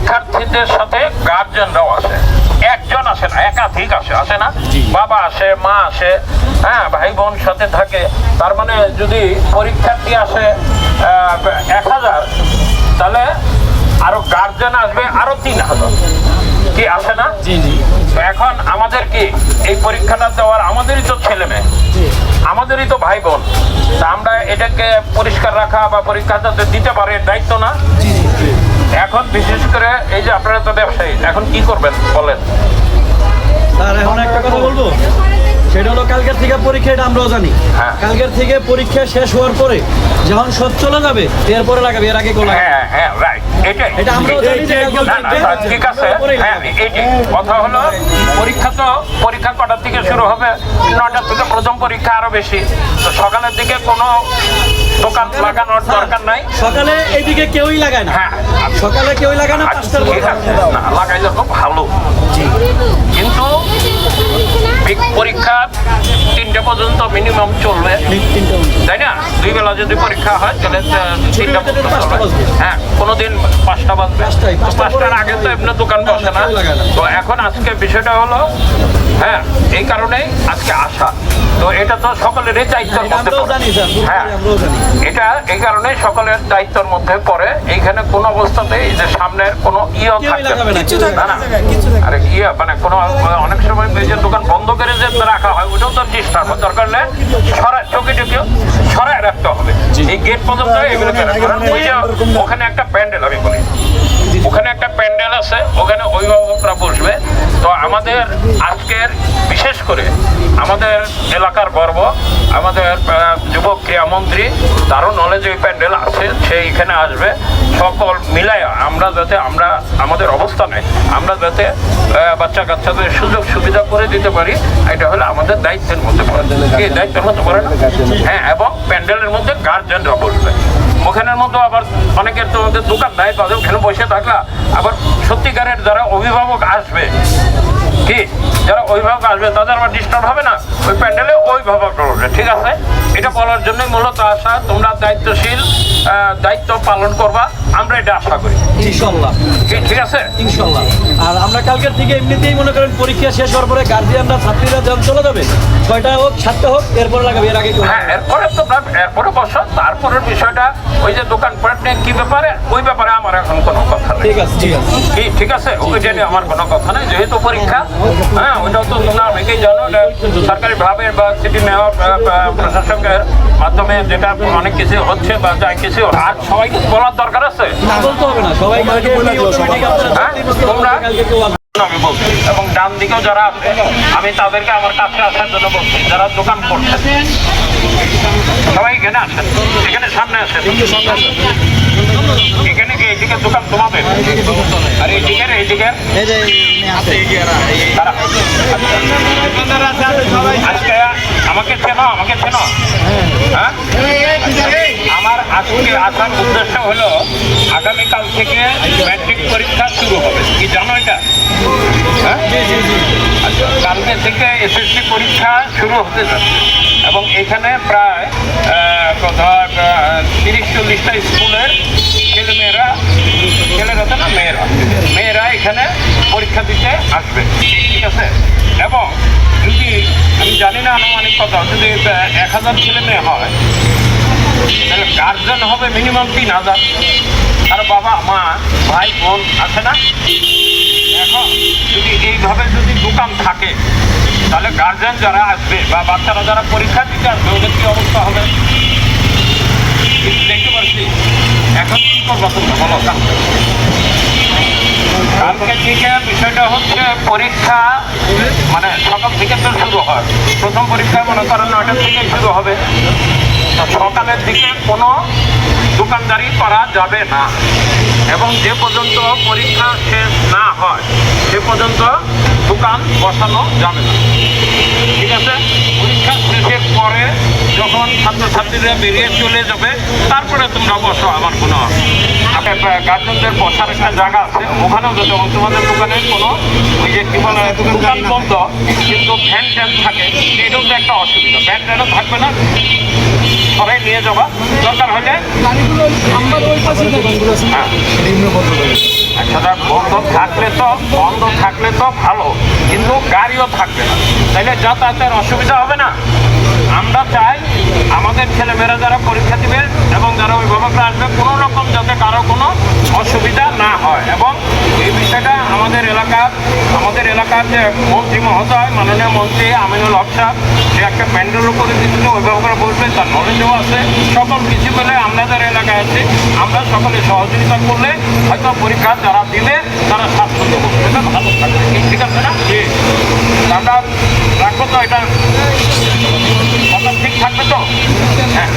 পরীক্ষার্থীদের সাথে গার্জেনরাও আসে, একজন আসে না, একাধিক আসে না, বাবা আসে, মা আসে, হ্যাঁ, ভাই বোন সাথে থাকে। তার মানে যদি পরীক্ষার্থী আসে 1000, তাহলে আরো গার্জেন আসবে আরো 3000, কি আসে না? এখন আমাদের কি এই পরীক্ষাটা দেওয়ার আমাদেরই তো ছেলে মেয়ে, আমাদেরই তো ভাই বোন, তা আমরা এটাকে পরিষ্কার রাখা বা পরীক্ষাটা দিতে পারে দায়িত্ব না? এখন বিশেষ করে এই যে আপনারা তো ব্যবসায়ী, এখন কি করবেন বলেন? স্যার এখন একটা কথা বলবো, সেটা হলো কালকের থেকে পরীক্ষা, এটা আমরাও জানি। কালকের থেকে পরীক্ষা শেষ হওয়ার পরে যখন সব চলে যাবে এরপরে লাগাবে, এর আগে কোলা। হ্যাঁ হ্যাঁ, রাইট, এটাই এটা আমরাও জানি যে ঠিক আছে। হ্যাঁ, এইটি কথা হলো পরীক্ষা কটার থেকে শুরু হবে? 9টার থেকে প্রথম পরীক্ষা, আরো বেশি। তো সকালের দিকে কোনো দোকান লাগানোর দরকার নাই। সকালে এইদিকে কেউই লাগায় না। হ্যাঁ, সকালে কেউই লাগায় না, 5টার ঠিক আছে, না লাগাইলে তো ভালো, কিন্তু পরীক্ষা 3টে পর্যন্ত মিনিমাম চলবে, তাই না? 2 বেলা যদি পরীক্ষা হয় তাহলে 3টা পর্যন্ত চলবে। হ্যাঁ, কোনোদিন 5টা বাজবে, 5টার আগে তো এমনি দোকান বসে না। তো এখন আজকে বিষয়টা হলো, হ্যাঁ, এই কারণেই আজকে আসা। তো এটা তো সকলেরই দায়িত্বের মধ্যে পড়ে। হ্যাঁ, এটা এই কারণে সকলের দায়িত্বের মধ্যে পড়ে। এইখানে কোন অবস্থাতেই যে সামনের কোনো থাকবে না, আরে মানে কোনো অনেক সময় এই যে দোকান বন্ধ করে যে রাখা হয়, ওটাও তো ডিস্টার্ব দরকার নেই, চোখে সরায় রাখতে হবে। এই গেট পর্যন্ত এগুলো ওখানে একটা প্যান্ডেল, আমি বলি ওখানে একটা প্যান্ডেল আছে, ওখানে অভিভাবকরা বসবে। তো আমাদের আজকের বিশেষ করে আমাদের এলাকার গর্ব, আমাদের যুবক ক্রীড়ামন্ত্রী, তারও নলেজ ওই প্যান্ডেল আছে, সে এখানে আসবে। সকল মিলায় আমরা যাতে আমাদের অবস্থানে আমরা যাতে বাচ্চা কাচ্চাদের সুযোগ সুবিধা করে দিতে পারি, এটা হলো আমাদের দায়িত্বের মধ্যে পড়ে। কি দায়িত্বের মধ্যে পড়ে না? হ্যাঁ, এবং প্যান্ডেলের মধ্যে গার্জেনরা বসবে। ওখানের মধ্যে আবার অনেকের তো আমাদের দোকান নাই, তাদের ওখানে বসে থাকলা, আবার সত্যিকারের যারা অভিভাবক আসবে, কি যারা অভিভাবক আসবে তাদের আবার ডিস্টার্ব হবে না, ওই প্যান্ডেলে অভিভাবক বসবে। ঠিক আছে, এটা বলার জন্যই মূলত আসা। তোমরা দায়িত্বশীল, দায়িত্ব পালন করবা, আমরা এটা আশা করি ইনশাআল্লাহ। ঠিক আছে, ইনশাআল্লাহ। আর আমরা কালকের থেকে এমনিতেই মনে করেন পরীক্ষা শেষ হওয়ার পরে গার্জিয়ানরা, ছাত্রীরা যখন চলে যাবে, 6টা হোক 7টা হোক, এরপরে লাগাবে, এর আগে। হ্যাঁ, এরপরে বসো। তারপরের বিষয়টা ওই যে দোকানপাট নিয়ে কি ব্যাপারে, ওই ব্যাপারে আমার এখন কোনো কথা নেই। ঠিক আছে, ঠিক আছে, ঠিক আছে, ওইটা নিয়ে আমার কোনো কথা নেই, যেহেতু পরীক্ষা। হ্যাঁ, ওইটাও তো তোমরা অনেকেই জানো, সরকারিভাবে বা সিটি মেয়র প্রশাসকের মাধ্যমে যেটা অনেক কিছু হচ্ছে বা যাই কিছু। আর সবাইকে বলার দরকার আছে, বলতে হবে না, সবাই তোমরা আমি বলছি, এবং ডান দিকেও যারা আছে আমি তাদেরকে আমার কাছে আসার জন্য বলছি। যারা দোকান করছে সবাই এখানে আসেন, এখানে সামনে আসেন। এখানে কি এইদিকে দোকান তোমাদের, আর এইদিকে আজকে আমাকে চেনো, হ্যাঁ? আমার আজকে আসার উদ্দেশ্য হলো, আগামীকাল থেকে ম্যাট্রিক পরীক্ষা শুরু হবে, কি জানো এটা? হ্যাঁ, কালকে থেকে এসএসসি পরীক্ষা শুরু হতে যাচ্ছে, এবং এখানে প্রায় 30-40টা স্কুলের ছেলেরা তো না, মেয়েরা এখানে পরীক্ষা দিতে আসবে। ঠিক আছে, এবং যদি আমি জানি না আনুমানিক কথা, যদি 1000 ছেলে মেয়ে হয়, তাহলে গার্জেন হবে মিনিমাম 3000, আর বাবা মা ভাই বোন আছে না। এখন যদি এইভাবে যদি দোকান থাকে, তাহলে গার্জেন যারা আসবে বা বাচ্চারা যারা পরীক্ষা দিতে আসবে, ওদের কি অবস্থা হবে দেখতে পাচ্ছি। এখন কি করবো তোমরা বলো? কালকে থেকে বিষয়টা হচ্ছে পরীক্ষা মানে সকাল থেকে তো শুরু হয়। প্রথম পরীক্ষা মনে করেন 9টার থেকে শুরু হবে। তো সকালের দিকে কোনো দোকানদারি করা যাবে না, এবং যে পর্যন্ত পরীক্ষা শেষ না হয় সে পর্যন্ত দোকান বসানো যাবে না। ঠিক আছে, পরীক্ষা শেষের পরে যখন ছাত্রছাত্রীরা বেরিয়ে চলে যাবে, তারপরে তোমরা বসো। আমার কোনো গার্জেনদের বসার একটা জায়গা আছে, ওখানেও যদি তোমাদের দোকানে কোনো ওই যে কি বলে দোকান বন্ধ কিন্তু ভ্যান ট্যান থাকে, এটাও তো একটা অসুবিধা। ভ্যান ট্যানও থাকবে না, সরাই নিয়ে যাবা, দরকার হলে হ্যাঁ। আচ্ছা, বন্ধ থাকলে তো ভালো, কিন্তু গাড়িও থাকবে না, তাইলে যাতায়াতের অসুবিধা হবে না। আমরা চাই আমাদের ছেলেমেয়েরা যারা পরীক্ষা দিবে এবং যারা অভিভাবকরা আসবে, কোনো রকম যাতে কারো কোনো অসুবিধা না হয়। এবং এই বিষয়টা আমাদের এলাকার যে মন্ত্রী মহোদয়, মাননীয় মন্ত্রী আমিনুল হক সাহেব, সে একটা প্যান্ডেল করে দিচ্ছিল, অভিভাবকরা বলবে, তার নলেজও আছে। সকল কিছু মিলে আমাদের এলাকায় আছে, আমরা সকলে সহযোগিতা করলে হয়তো পরীক্ষা যারা দিবে তারা স্বাচ্ছন্দ্য করবে, এটা ভালো থাকবে। ঠিক আছে না? আমরা রাখবো তো, এটা কথা ঠিক থাকবে তো? হ্যাঁ।